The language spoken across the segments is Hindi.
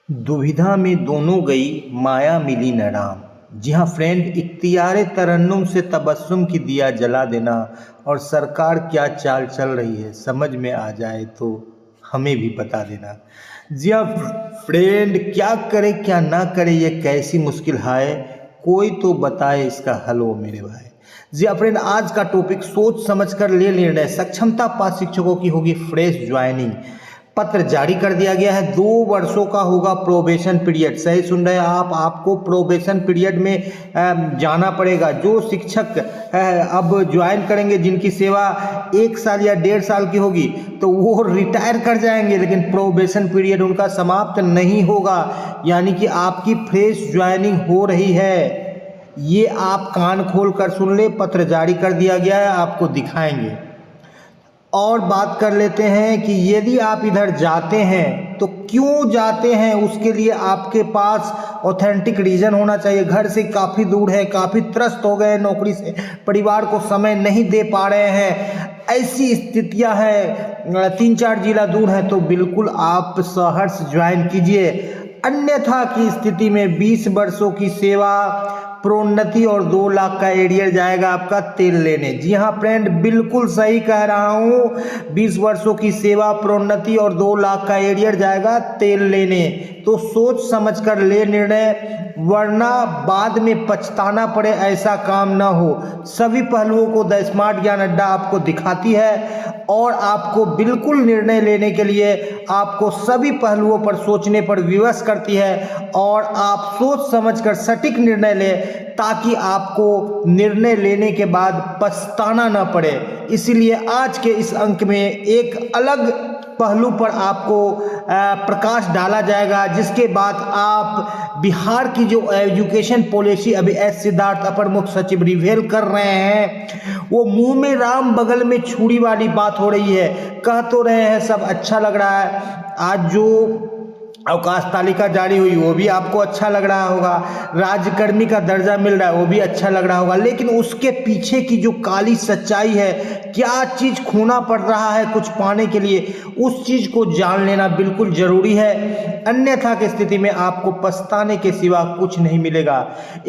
दुविधा में दोनों गई माया मिली न राम। जी हाँ फ्रेंड, इख्तियारे तरन्नुम से तबस्सुम की दिया जला देना। और सरकार क्या चाल चल रही है समझ में आ जाए तो हमें भी बता देना। जी हाँ फ्रेंड, क्या करे क्या ना करे ये कैसी मुश्किल है, कोई तो बताए इसका हल हो मेरे भाई। जी हाँ फ्रेंड, आज का टॉपिक सोच समझ कर ले निर्णय। सक्षमता पास शिक्षकों की होगी फ्रेश ज्वाइनिंग। पत्र जारी कर दिया गया है। 2 वर्षों का होगा प्रोबेशन पीरियड। सही सुन रहे हैं आप, आपको प्रोबेशन पीरियड में जाना पड़ेगा। जो शिक्षक अब ज्वाइन करेंगे, जिनकी सेवा 1 साल या 1.5 साल की होगी, तो वो रिटायर कर जाएंगे, लेकिन प्रोबेशन पीरियड उनका समाप्त नहीं होगा। यानी कि आपकी फ्रेश ज्वाइनिंग हो रही है। ये आप कान खोल कर सुन ले, पत्र जारी कर दिया गया है, आपको दिखाएंगे। और बात कर लेते हैं कि यदि आप इधर जाते हैं तो क्यों जाते हैं, उसके लिए आपके पास ऑथेंटिक रीज़न होना चाहिए। घर से काफ़ी दूर है, काफ़ी त्रस्त हो गए नौकरी से, परिवार को समय नहीं दे पा रहे हैं, ऐसी स्थितियां हैं, 3-4 जिला दूर है, तो बिल्कुल आप सहर्ष ज्वाइन कीजिए। अन्यथा की स्थिति में 20 वर्षों की सेवा, प्रोन्नति और 2 लाख का एरियर जाएगा आपका तेल लेने। जी हाँ फ्रेंड, बिल्कुल सही कह रहा हूँ। 20 वर्षों की सेवा, प्रोन्नति और 2 लाख का एरियर जाएगा तेल लेने। तो सोच समझ कर ले निर्णय, वरना बाद में पछताना पड़े, ऐसा काम ना हो। सभी पहलुओं को द स्मार्ट ज्ञान अड्डा आपको दिखाती है और आपको बिल्कुल निर्णय लेने के लिए आपको सभी पहलुओं पर सोचने पर विवश करती है, और आप सोच समझकर सटीक निर्णय लें ताकि आपको निर्णय लेने के बाद पछताना न पड़े। इसीलिए आज के इस अंक में एक अलग पहलू पर आपको प्रकाश डाला जाएगा, जिसके बाद आप बिहार की जो एजुकेशन पॉलिसी अभी एस सिद्धार्थ अपर मुख्य सचिव रिवील कर रहे हैं, वो मुंह में राम बगल में छुरी वाली बात हो रही है। कह तो रहे हैं सब अच्छा लग रहा है, आज जो अवकाश तालिका जारी हुई वो भी आपको अच्छा लग रहा होगा, राज्यकर्मी का दर्जा मिल रहा है वो भी अच्छा लग रहा होगा, लेकिन उसके पीछे की जो काली सच्चाई है, क्या चीज़ खोना पड़ रहा है कुछ पाने के लिए, उस चीज़ को जान लेना बिल्कुल ज़रूरी है। अन्यथा की स्थिति में आपको पछताने के सिवा कुछ नहीं मिलेगा।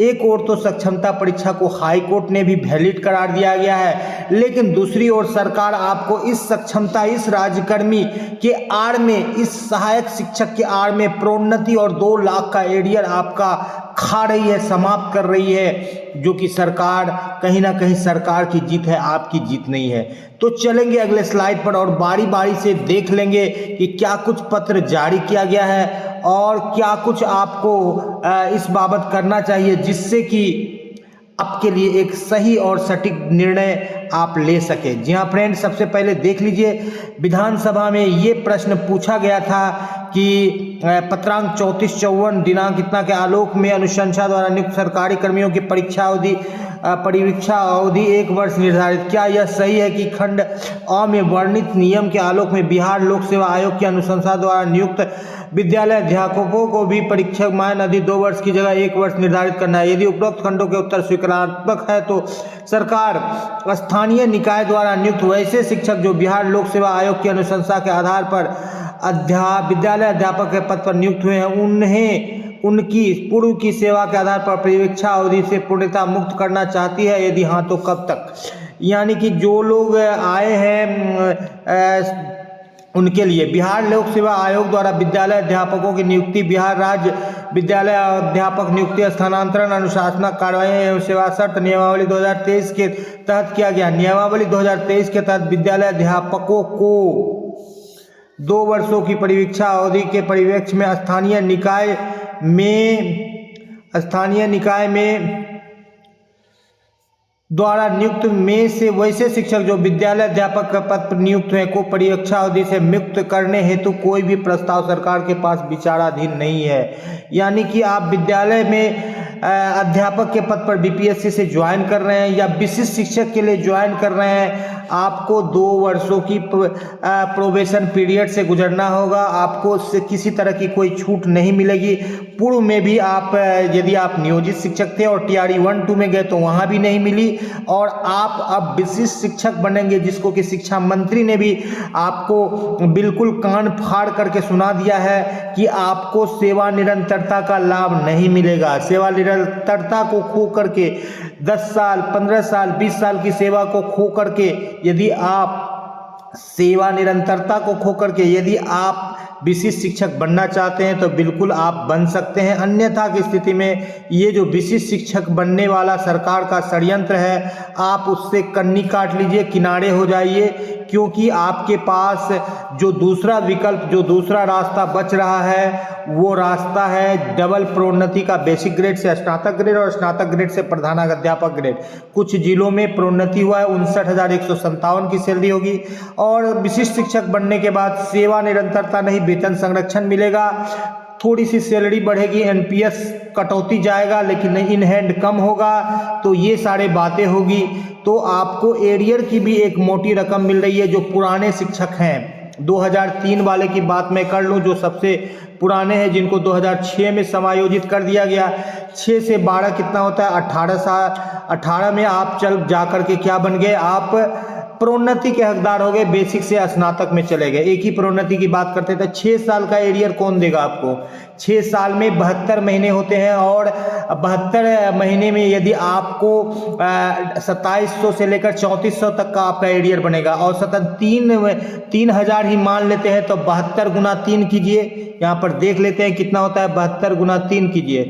एक ओर तो सक्षमता परीक्षा को हाई कोर्ट ने भी वैलिड करार दिया गया है, लेकिन दूसरी ओर सरकार आपको इस सक्षमता, इस राज्यकर्मी के आड़ में, इस सहायक शिक्षक के आड़ में प्रोन्नति और 2 लाख का एरियर आपका खा रही है, समाप्त कर रही है, जो कि सरकार, कहीं ना कहीं सरकार की जीत है, आपकी जीत नहीं है। तो चलेंगे अगले स्लाइड पर और बारी बारी से देख लेंगे कि क्या कुछ पत्र जारी किया गया है और क्या कुछ आपको इस बाबत करना चाहिए, जिससे कि आपके लिए एक सही और सटीक निर्णय आप ले सके। जी हाँ फ्रेंड, सबसे पहले देख लीजिए, विधानसभा में ये प्रश्न पूछा गया था कि पत्रांक 3454 दिनांक इतना के आलोक में अनुशंसा द्वारा नियुक्त सरकारी कर्मियों की परीक्षा अवधि 1 वर्ष निर्धारित। क्या यह सही है कि खंड अ में वर्णित नियम के आलोक में बिहार लोक सेवा आयोग की अनुशंसा द्वारा नियुक्त विद्यालय अध्यापकों को भी परीक्षा मानअवधि 2 वर्ष की जगह 1 वर्ष निर्धारित करना है? यदि उपरोक्त खंडों के उत्तर स्वीकारात्मक है तो सरकार स्थानीय निकाय द्वारा नियुक्त वैसे शिक्षक जो बिहार लोक सेवा आयोग की अनुशंसा के आधार पर विद्यालय अध्यापक के पद पर नियुक्त हुए हैं, उन्हें उनकी पूर्व की सेवा के आधार पर परीक्षा अवधि से पूर्णतः मुक्त करना चाहती है? यदि हाँ तो कब तक? यानी कि जो लोग आए हैं उनके लिए बिहार लोक सेवा आयोग द्वारा विद्यालय अध्यापकों की नियुक्ति बिहार राज्य विद्यालय अध्यापक नियुक्ति स्थानांतरण अनुशासनिक कार्रवाई एवं सेवा शर्त नियमावली 2023 के तहत किया गया। नियमावली 2023 के तहत विद्यालय अध्यापकों को 2 वर्षों की परीक्षा अवधि के परिप्रेक्ष्य में स्थानीय निकाय में द्वारा नियुक्त में से वैसे शिक्षक जो विद्यालय अध्यापक के पद पर नियुक्त हुए को परीक्षा अवधि से मुक्त करने हेतु कोई भी प्रस्ताव सरकार के पास विचाराधीन नहीं है। यानी कि आप विद्यालय में अध्यापक के पद पर बीपीएससी से ज्वाइन कर रहे हैं या विशिष्ट शिक्षक के लिए ज्वाइन कर रहे हैं, आपको 2 वर्षों की प्रोबेशन पीरियड से गुजरना होगा। आपको किसी तरह की कोई छूट नहीं मिलेगी। पूर्व में भी आप यदि आप नियोजित शिक्षक थे और टीआरई 1-2 में गए तो वहाँ भी नहीं मिली, और आप अब विशिष्ट शिक्षक बनेंगे, जिसको कि शिक्षा मंत्री ने भी आपको बिल्कुल कान फाड़ करके सुना दिया है कि आपको सेवा निरंतरता का लाभ नहीं मिलेगा। सेवा निरंतरता को खो करके 10 साल, 15 साल, 20 साल की सेवा को खो करके यदि आप सेवा निरंतरता को खो करके यदि आप विशिष्ट शिक्षक बनना चाहते हैं तो बिल्कुल आप बन सकते हैं। अन्यथा की स्थिति में ये जो विशिष्ट शिक्षक बनने वाला सरकार का षड्यंत्र है, आप उससे कन्नी काट लीजिए, किनारे हो जाइए, क्योंकि आपके पास जो दूसरा विकल्प, जो दूसरा रास्ता बच रहा है वो रास्ता है डबल प्रोन्नति का। बेसिक ग्रेड से स्नातक ग्रेड और स्नातक ग्रेड से प्रधानाध्यापक ग्रेड। कुछ जिलों में प्रोन्नति हुआ है, 59,157 की सैलरी होगी। और विशिष्ट शिक्षक बनने के बाद सेवा निरंतरता नहीं, वेतन संरक्षण मिलेगा, थोड़ी सी सैलरी बढ़ेगी, एनपीएस कटौती जाएगा, लेकिन इन हैंड कम होगा। तो ये सारे बातें होगी। तो आपको एरियर की भी एक मोटी रकम मिल रही है। जो पुराने शिक्षक हैं, 2003 वाले की बात मैं कर लूँ, जो सबसे पुराने हैं, जिनको 2006 में समायोजित कर दिया गया। 6 से 12 कितना होता है? 18 साल। 18 में आप चल जा करके क्या बन गए? आप प्रोन्नति के हकदार हो गए, बेसिक से स्नातक में चले गए। एक ही प्रोन्नति की बात करते थे। 6 साल का एरियर कौन देगा आपको? 6 साल में 72 महीने होते हैं, और 72 महीने में यदि आपको 2700 से लेकर 3400 तक का आपका एरियर बनेगा, औसतन 3000 ही मान लेते हैं, तो 72 गुना 3 कीजिए। यहाँ पर देख लेते हैं कितना होता है। 72 गुना 3 कीजिए,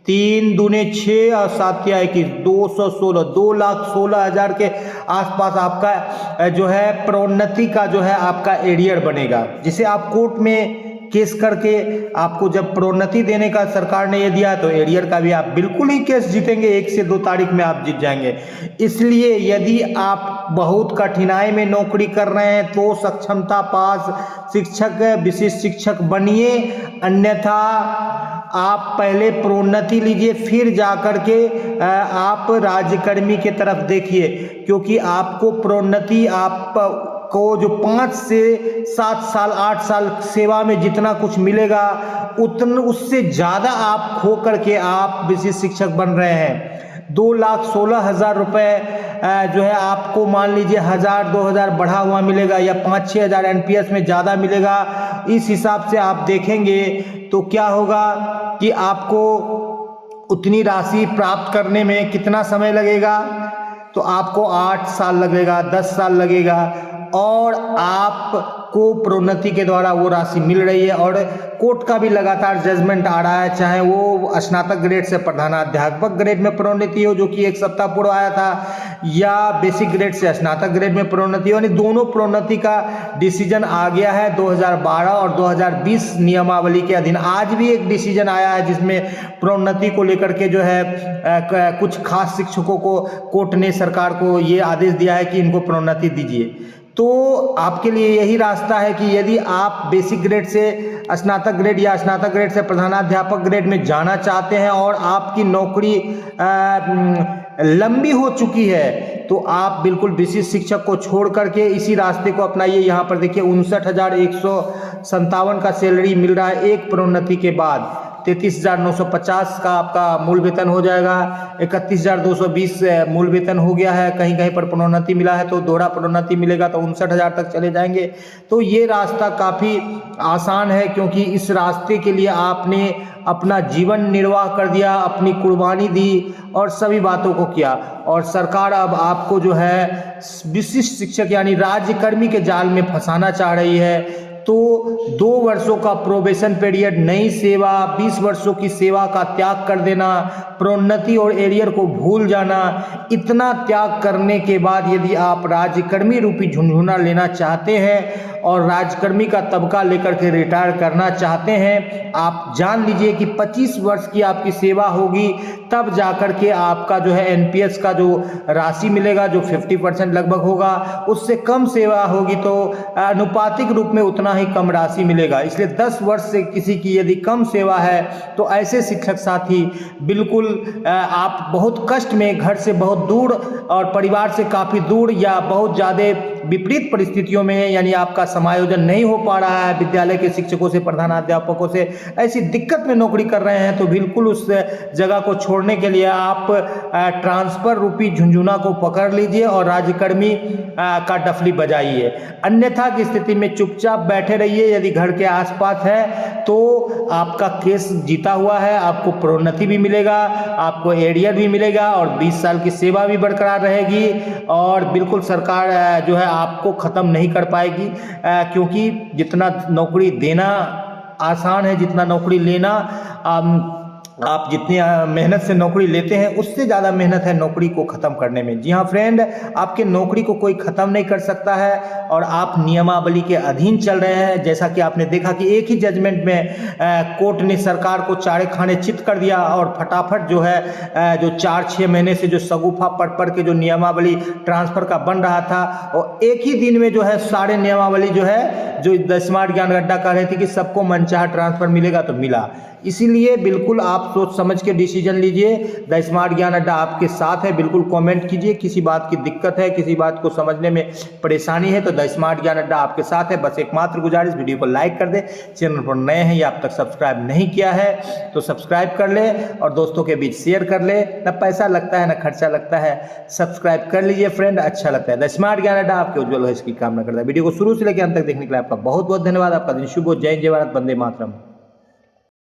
3 दूने 6 और 7 या 21, 216, 2,16,000 के आसपास आपका जो है प्रोन्नति का जो है आपका एरियर बनेगा, जिसे आप कोर्ट में केस करके आपको जब प्रोन्नति देने का सरकार ने ये दिया, तो एरियर का भी आप बिल्कुल ही केस जीतेंगे। 1 से 2 तारीख में आप जीत जाएंगे। इसलिए यदि आप बहुत कठिनाई में नौकरी कर रहे हैं तो सक्षमता पास शिक्षक, विशिष्ट शिक्षक बनिए। अन्यथा आप पहले प्रोन्नति लीजिए, फिर जाकर के आप राज्यकर्मी के तरफ देखिए, क्योंकि आपको प्रोन्नति को जो 5 से 7 साल 8 साल सेवा में जितना कुछ मिलेगा, उतना उससे ज़्यादा आप खो करके आप विशिष्ट शिक्षक बन रहे हैं। 2,16,000 रुपये जो है आपको मान लीजिए 1,000-2,000 बढ़ा हुआ मिलेगा, या 5-6,000 एनपीएस में ज़्यादा मिलेगा। इस हिसाब से आप देखेंगे तो क्या होगा कि आपको उतनी राशि प्राप्त करने में कितना समय लगेगा? तो आपको 8 साल लगेगा, 10 साल लगेगा, और आपको प्रोन्नति के द्वारा वो राशि मिल रही है। और कोर्ट का भी लगातार जजमेंट आ रहा है, चाहे वो स्नातक ग्रेड से प्रधानाध्यापक ग्रेड में प्रोन्नति हो, जो कि 1 सप्ताह पूर्व आया था, या बेसिक ग्रेड से स्नातक ग्रेड में प्रोन्नति हो, यानी दोनों प्रोन्नति का डिसीजन आ गया है 2012 और 2020 नियमावली के अधीन। आज भी एक डिसीजन आया है जिसमें प्रोन्नति को लेकर के जो है कुछ खास शिक्षकों को कोर्ट ने सरकार को ये आदेश दिया है कि इनको प्रोन्नति दीजिए। तो आपके लिए यही रास्ता है कि यदि आप बेसिक ग्रेड से स्नातक ग्रेड या स्नातक ग्रेड से प्रधानाध्यापक ग्रेड में जाना चाहते हैं और आपकी नौकरी लंबी हो चुकी है, तो आप बिल्कुल विशिष्ट शिक्षक को छोड़ करके इसी रास्ते को अपनाइए। यहाँ पर देखिए 59,157 का सैलरी मिल रहा है एक प्रोन्नति के बाद। 33,950 का आपका मूल वेतन हो जाएगा। 31,220 मूल वेतन हो गया है। कहीं कहीं पर प्रोन्नति मिला है तो दोहरा प्रोन्नति मिलेगा तो 59,000 तक चले जाएंगे। तो ये रास्ता काफ़ी आसान है, क्योंकि इस रास्ते के लिए आपने अपना जीवन निर्वाह कर दिया, अपनी कुर्बानी दी और सभी बातों को किया। और सरकार अब आपको जो है विशिष्ट शिक्षक यानी राज्यकर्मी के जाल में फंसाना चाह रही है। तो 2 वर्षों का प्रोबेशन पीरियड, नई सेवा, 20 वर्षों की सेवा का त्याग कर देना, प्रोन्नति और एरियर को भूल जाना, इतना त्याग करने के बाद यदि आप राज्यकर्मी रूपी झुनझुना लेना चाहते हैं और राज्यकर्मी का तबका लेकर के रिटायर करना चाहते हैं, आप जान लीजिए कि 25 वर्ष की आपकी सेवा होगी, तब जाकर के आपका जो है एनपीएस का जो राशि मिलेगा, जो 50% लगभग होगा। उससे कम सेवा होगी तो अनुपातिक रूप में उतना ही कम राशि मिलेगा। इसलिए 10 वर्ष से किसी की यदि कम सेवा है तो ऐसे शिक्षक साथी बिल्कुल आप बहुत कष्ट में, घर से बहुत दूर और परिवार से काफ़ी दूर या बहुत ज़्यादा विपरीत परिस्थितियों में, यानी आपका समायोजन नहीं हो पा रहा है विद्यालय के शिक्षकों से, प्रधानाध्यापकों से, ऐसी दिक्कत में नौकरी कर रहे हैं, तो बिल्कुल उस जगह को छोड़ने के लिए आप ट्रांसफर रूपी झुंझुना को पकड़ लीजिए और राज्यकर्मी का डफली बजाइए। अन्यथा की स्थिति में चुपचाप बैठे रहिए। यदि घर के आसपास है तो आपका केस जीता हुआ है, आपको प्रोन्नति भी मिलेगा, आपको एरियर भी मिलेगा और 20 साल की सेवा भी बरकरार रहेगी और बिल्कुल सरकार जो है आपको ख़त्म नहीं कर पाएगी, क्योंकि जितना नौकरी देना आसान है, जितना नौकरी लेना आप जितनी मेहनत से नौकरी लेते हैं उससे ज़्यादा मेहनत है नौकरी को ख़त्म करने में। जी हाँ फ्रेंड, आपके नौकरी को कोई ख़त्म नहीं कर सकता है और आप नियमावली के अधीन चल रहे हैं। जैसा कि आपने देखा कि एक ही जजमेंट में कोर्ट ने सरकार को चारे खाने चित कर दिया और फटाफट जो है जो 4-6 महीने से जो सगुफा पढ़ के जो नियमावली ट्रांसफ़र का बन रहा था, और एक ही दिन में जो है सारे नियमावली जो है, जो द स्मार्ट ज्ञान गड्ढा कह रहे थे कि सबको मनचाहा ट्रांसफ़र मिलेगा तो मिला। इसीलिए बिल्कुल आप सोच समझ के डिसीजन लीजिए। द स्मार्ट ज्ञान अड्डा आपके साथ है। बिल्कुल कमेंट कीजिए, किसी बात की दिक्कत है, किसी बात को समझने में परेशानी है तो द स्मार्ट ज्ञान अड्डा आपके साथ है। बस एकमात्र गुजारिश, वीडियो को लाइक कर दे, चैनल पर नए हैं या अब तक सब्सक्राइब नहीं किया है तो सब्सक्राइब कर ले और दोस्तों के बीच शेयर कर ले। न पैसा लगता है न खर्चा लगता है, सब्सक्राइब कर लीजिए फ्रेंड, अच्छा लगता है। द स्मार्ट ज्ञान अड्डा आपके उज्जवल भविष्य की कामना करता है। वीडियो को शुरू से लेकर अंत तक देखने के लिए आपका बहुत बहुत धन्यवाद। आपका दिन शुभ हो। जय जय भारत, वंदे मातरम।